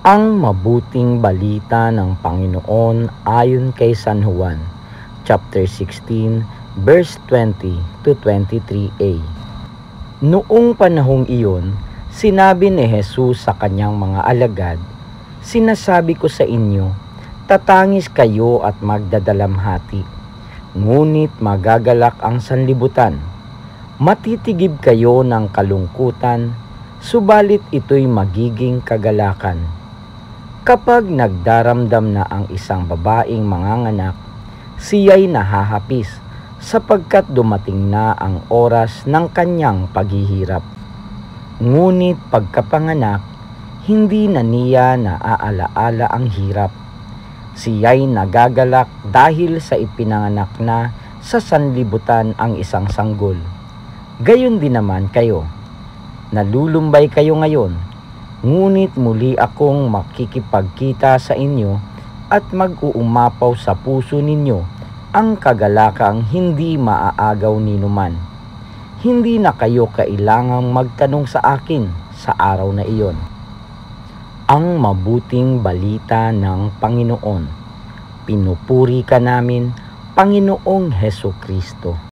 Ang mabuting balita ng Panginoon ayon kay San Juan, chapter 16, verse 20 to 23a. Noong panahong iyon, sinabi ni Jesus sa kanyang mga alagad, "Sinasabi ko sa inyo, tatangis kayo at magdadalamhati, ngunit magagalak ang sanlibutan. Matitigib kayo ng kalungkutan, subalit ito'y magiging kagalakan. Kapag nagdaramdam na ang isang babaeng manganganak, siya'y nahahapis sapagkat dumating na ang oras ng kanyang paghihirap. Ngunit pagkapanganak, hindi na niya naaalaala ang hirap. Siya'y nagagalak dahil sa ipinanganak na sa sanlibutan ang isang sanggol. Gayon din naman kayo. Nalulumbay kayo ngayon, ngunit muli akong makikipagkita sa inyo at mag-uumapaw sa puso ninyo ang kagalakang hindi maaagaw ninuman. Hindi na kayo kailangang magtanong sa akin sa araw na iyon." Ang mabuting balita ng Panginoon. Pinupuri ka namin, Panginoong Hesukristo.